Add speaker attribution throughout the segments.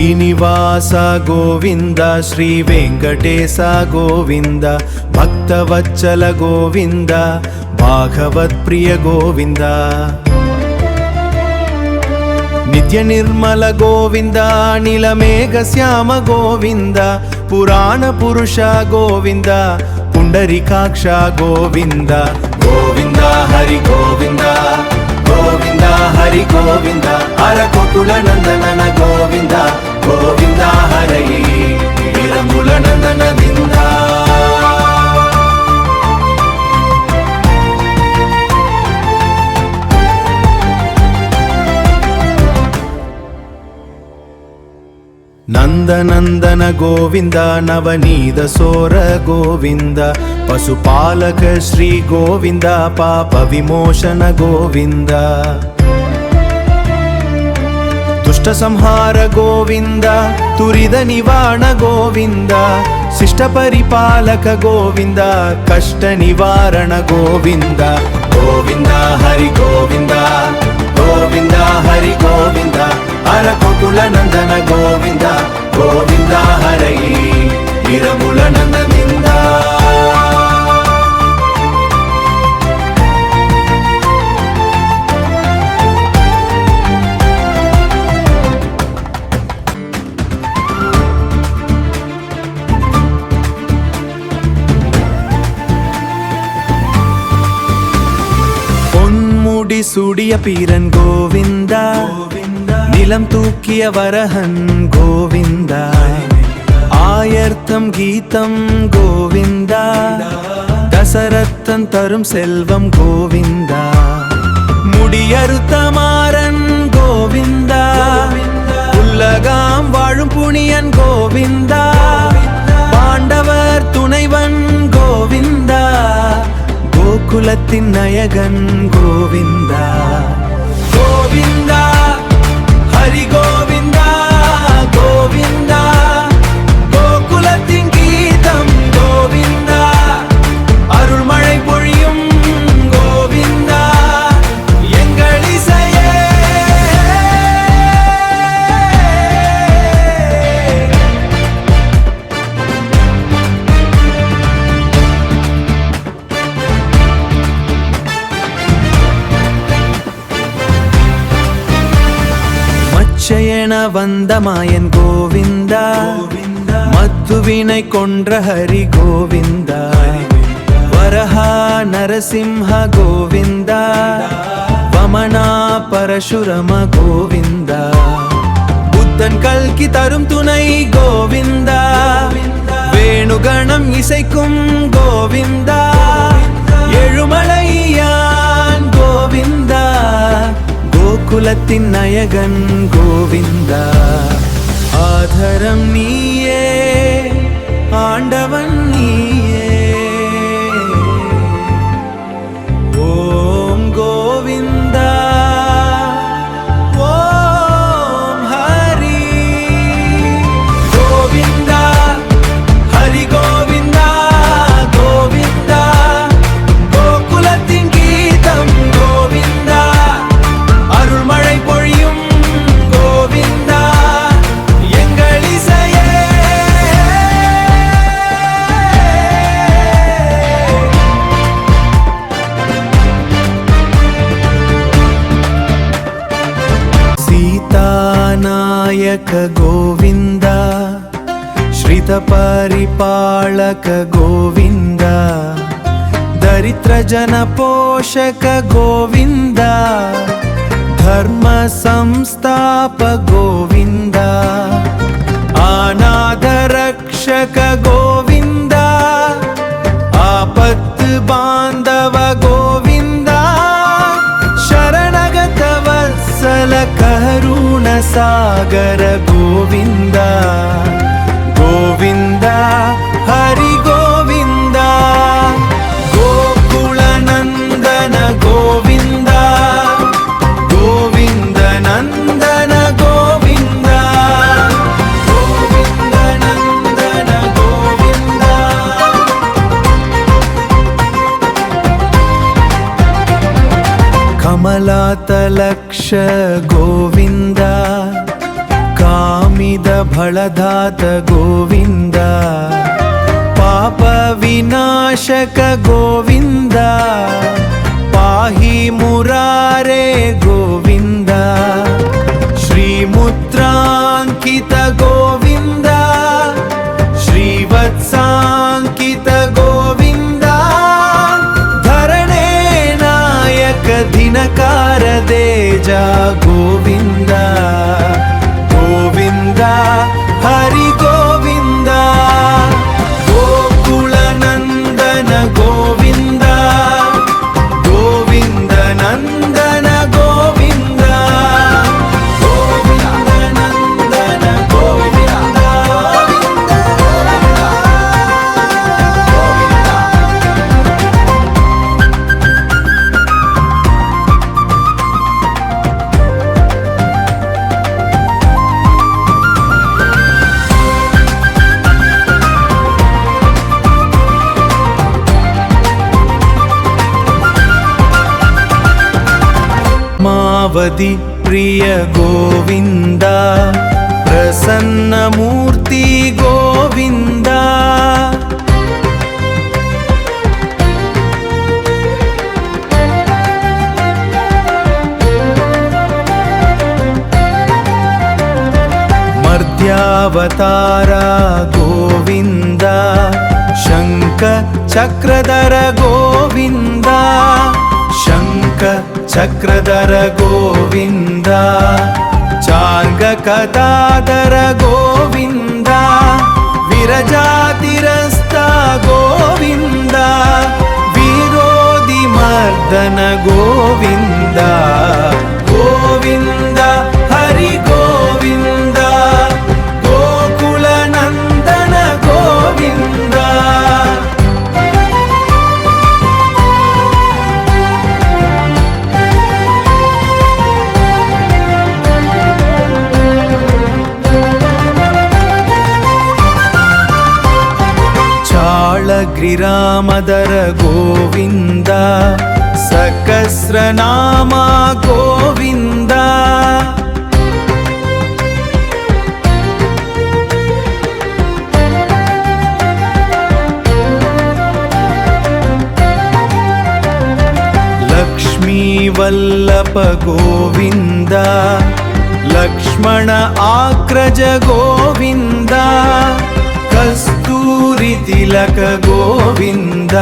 Speaker 1: ಶ್ರೀನಿವಾಸ ಗೋವಿಂದ ಶ್ರೀ ವೆಂಕಟೇಶ ಗೋವಿಂದ ಭಕ್ತವತ್ಸಲ ಗೋವಿಂದ ಭಾಗವತ್ ಪ್ರಿಯ ಗೋವಿಂದ ನಿತ್ಯ ನಿರ್ಮಲ ಗೋವಿಂದ ನೀಲಮೇಘ ಶ್ಯಾಮ ಗೋವಿಂದ ಪುರಾಣ ಪುರುಷ ಗೋವಿಂದ ಪುಂಡರಿಕಾಕ್ಷ ಗೋವಿಂದ ಗೋವಿಂದ ಹರಿ ಗೋವಿಂದ ಗೋವಿಂದ ಹರಿ ಗೋವಿಂದ ಅರಕೋಟುಲ ನಂದನನ ಗೋವಿಂದ ಗೋವಿಂದ ಹರಯಿ ವಿರಂಬುಲ ನಂದನದಿಂದ ನಂದನಂದನ ಗೋವಿಂದ ನವನೀತ ಸೋರ ಗೋವಿಂದ ಪಶುಪಾಲಕ ಶ್ರೀ ಗೋವಿಂದ ಪಾಪ ವಿಮೋಚನ ಗೋವಿಂದ ದುಷ್ಟ ಸಂಹಾರ ಗೋವಿಂದ ತುರಿದ ನಿವಾರಣ ಗೋವಿಂದ ಶಿಷ್ಟ ಪರಿಪಾಲಕ ಗೋವಿಂದ ಕಷ್ಟ ನಿವಾರಣ ಗೋವಿಂದ ಗೋವಿಂದ ಹರಿ ಗೋವಿಂದ ಗೋವಿಂದ ಹರಿ ಗೋವಿಂದ ಅರಕೋಟುಲ ನಂದನ ಗೋವಿಂದ ಗೋವಿಂದ ಹರಯಿ ವಿರಂಬುಲ ನಂದನಿಂದ பொன்முடி சூடிய பீரன் கோவிந்தா நிலம் தூக்கிய வரஹன் கோவிந்தா ஆயர்த்தம் கீதம் கோவிந்தா தசரத்தன் தரும் செல்வம் கோவிந்தா முடியறுத்த மாறன் கோவிந்தா உலகாம் வாழும் புனியன் கோவிந்தா பாண்டவர் துணைவன் கோவிந்தா கோகுலத்தின் நாயகன் கோவிந்தா கோவிந்தா ஹரி கோவிந்தா கோவிந்தா கோகுலத்தின் கீதம் கோவிந்தா அருள்மழை பொழியும் கோவிந்தா எங்கள் இசையே மச்சயன வந்த மாயன் கோவிந்தா மத்துவினை கொன்ற ஹரி கோவிந்தா வரஹா நரசிம்ஹ கோவிந்தா வமனா பரசுரம கோவிந்தா புத்தன் கல்கி தரும் துணை கோவிந்தா வேணுகணம் இசைக்கும் கோவிந்தா எழுமலையான் கோவிந்தா கோகுலத்தின் நாயகன் கோவிந்தா ஆதரம் நீயே ஆண்டவன் நீயே ஓம் கோவிந்தா ஓம் ஹரி கோவிந்தா ஹரி கோவிந்தா கோவிந்தா கோகுலத்தின் கீதம் கோவிந்தா அருள்மழை பொழியும் கோவிந்தா எங்கள் இசையே ಸೀತಾನಾಯಕ ಗೋವಿಂದ ಶ್ರಿತ ಪರಿಪಾಲಕ ಗೋವಿಂದ ದರಿದ್ರ ಜನ ಪೋಷಕ ಗೋವಿಂದ ಧರ್ಮ ಸಂಸ್ಥಾಪ ಗೋವಿಂದ ಅನಾಥ ರಕ್ಷಕ ಗೋವಿಂದ ಆಪತ್ತು ಬಾಂಧವ ಗೋವಿಂದ ಶರಣಗತ ವತ್ಸಲ ಕರುಣ ಸಾಗರ ಗೋವಿಂದ ಗೋವಿಂದ ಹರಿ ಗೋವಿಂದ ಗೋಕುಲ ನಂದನ ಗೋವಿಂದ ಗೋವಿಂದ ನಂದನ ಗೋವಿಂದ ಗೋವಿಂದ ನಂದನ ಗೋವಿಂದ ಕಮಲಾತಲಕ್ಷ ಗೋವಿಂದ ಕಾಮಿದ भलदात गोविन्द पाप विनाशक गोविन्द पाहि मुरारे गोविन्द श्रीमुद्राङ्कित गोविन्द श्रीवत्साङ्कित गोविन्द धरणे नायक दिनकार देजा गोविन्द गोविन्द हरि गोविन्द गोकुलनन्दन गोविन्द गोविन्द नन्दन गोविन्द गोविन्द नन्दन गोविन्द मावदि प्रिय गोविन्द प्रसन्नमूर्ति गोविन्द मर्त्यावतार गोविन्द शङ्ख चक्रधर गोविन्द शङ्ख चक्रधर गोविन्द चार्गकदाधर गोविन्द विरजातिरस्त गोविन्द वीरोधिमर्दन गोविन्द गोविन्द हरि गोविन्द गोकुलनन्दन गोविन्द गिरामदर गोविन्द सकस्रनामा गोविन्द लक्ष्मीवल्लभ गोविन्द लक्ष्मण आग्रज गोविन्द कस्तूरि तिलक गोविन्द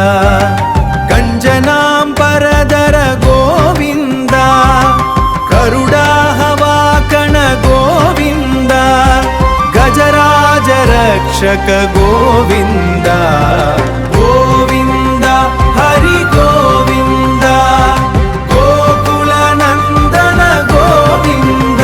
Speaker 1: कञ्जनाम्बरधर गोविन्द गरुडाहवाकण गोविन्द गजराज रक्षक गोविन्द गोविन्द हरि गोविन्द गोकुलनन्दन गोविन्द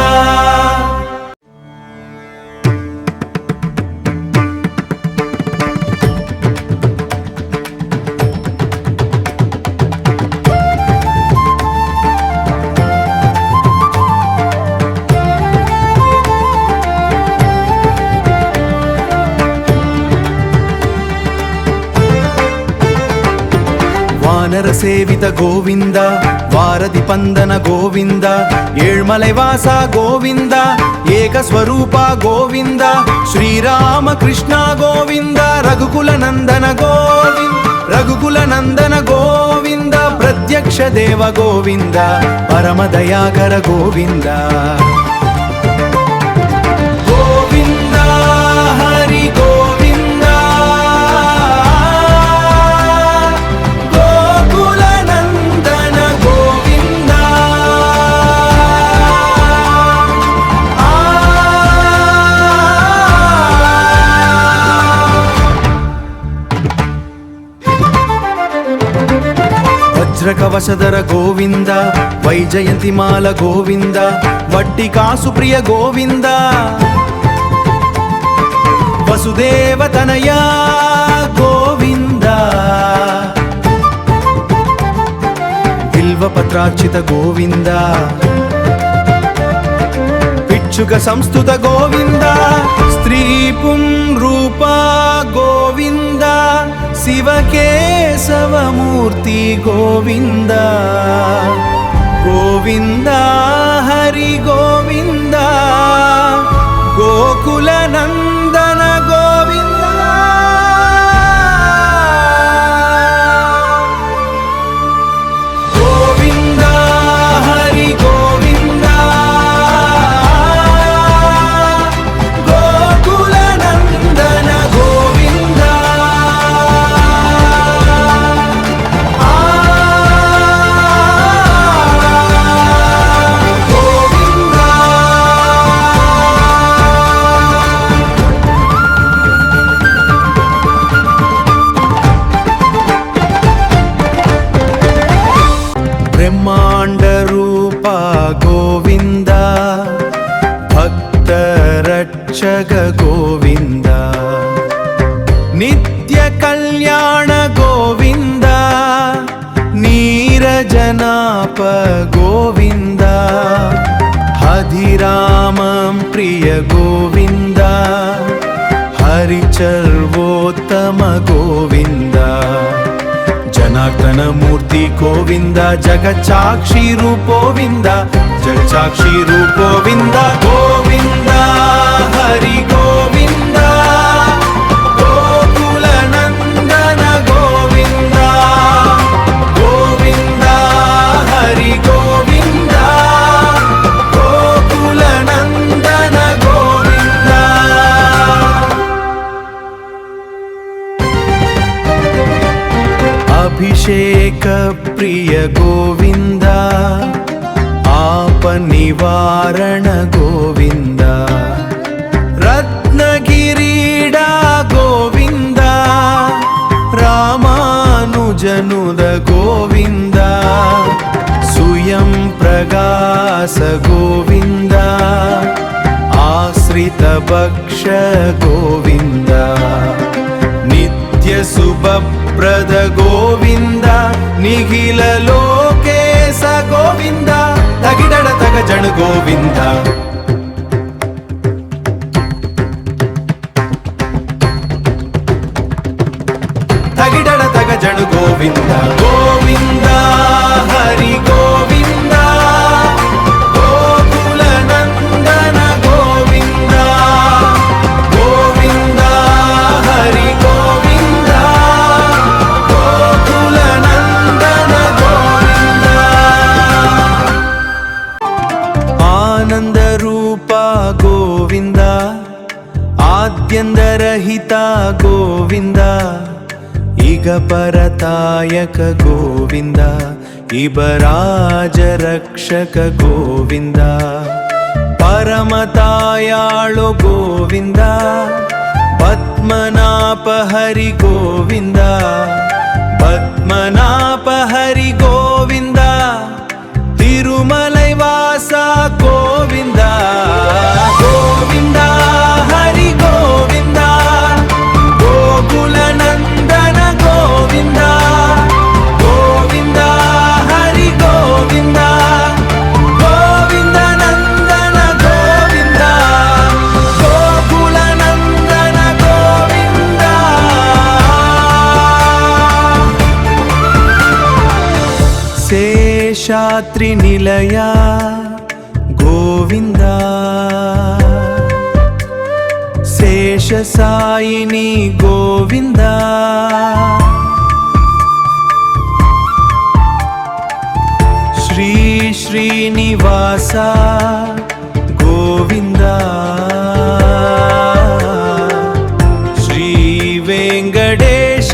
Speaker 1: ವಾನರ ಸೇವಿತ ಗೋವಿಂದ ವಾರದಿ ಪಂದನ ಗೋವಿಂದ ಏಳ್ಮಲೆವಾಸ ಗೋವಿಂದ ಏಕ ಸ್ವರೂಪ ಗೋವಿಂದ ಶ್ರೀರಾಮ ಕೃಷ್ಣ ಗೋವಿಂದ ರಘುಕುಲ ನಂದನ ಗೋವಿಂದ ರಘುಕುಲ ನಂದನ ಗೋವಿಂದ ಪ್ರತ್ಯಕ್ಷ ದೇವ ಗೋವಿಂದ ಪರಮ ದಯಾಕರ ಗೋವಿಂದ ಗೋವಿಂದ ಹರಿ ಗೋವಿಂದ ಗೋಕುಲನಂದನ ಗೋವಿಂದ ವಜ್ರಕವಚಧರ ಗೋವಿಂದ ವೈಜಯಂತಿಮಾಲ ಗೋವಿಂದ ವಡ್ಡಿಕಾಸು ಪ್ರಿಯ ಗೋವಿಂದ ವಸುದೇವತನಯ ಗೋವಿಂದ ಬಿಲ್ವಪತ್ರಾರ್ಚಿತ ಗೋವಿಂದ ಭಿಕ್ಷುಕ ಸಂಸ್ತುತ ಗೋವಿಂದ ಸ್ತ್ರೀ ಪುಂರೂಪ ಗೋವಿಂದ ಶಿವಕೇಶವಮೂರ್ತಿ ಗೋವಿಂದ ಗೋವಿಂದ ಹರಿ ಗೋವಿಂದ గోకుల నందన గోవింద గోవింద హరి గోవింద గోకుల నందన గోవింద బ్రహ్మాండ రూప గోవింద భక్త రక్షక గోవింద నిత్య కళ్యాణ గోవింద నీరజనాప గోవింద హరిరామం ప్రియ గోవింద హరిచర్వోత్తమ గోవింద జనార్దన మూర్తి గోవింద జగచాక్షి రూపోవింద జగచాక్షి రూపోవింద గోవింద హరి గోవింద గోకుల నందన గోవింద గోవింద హరి గోవింద గోకుల నందన గోవింద అభిషేక ప్రియ గోవింద ఆప నివారణ గోవింద రత్నగిరీడ గోవింద రామానుజనుద గోవింద సుయం ప్రకాశ గోవింద ఆశ్రిత భక్ష గోవింద నిత్య శుభప్రద గోవింద నిఖిల లోకేశ గోవింద తగిడడ తగ జను గోవింద తగిడడ తగ జను గోవింద గోవింద హరి గోవింద గోకుల నందన గోవింద గోవింద హరి గోవింద గోకుల నందన గోవింద ఆనంద రూప గోవింద ఆద్యందరహిత గోవింద ఇగ పరతాయక గోవింద ఇబరాజ రక్షక గోవింద పరమతాయాళు గోవింద పద్మనాభ హరి గోవింద పద్మనాభ హరి గోవింద తిరుమలై వాస గోవింద గోవింద హరి గోవింద గోకుల నందన గోవింద గోవింద హరి గోవింద గోవింద నందన గోవింద గోకుల నందన గోవింద శేషాద్రి నిలయ గోవింద శేషసాయిని గోవింద శ్రీ శ్రీనివాస గోవింద శ్రీ వెంకటేశ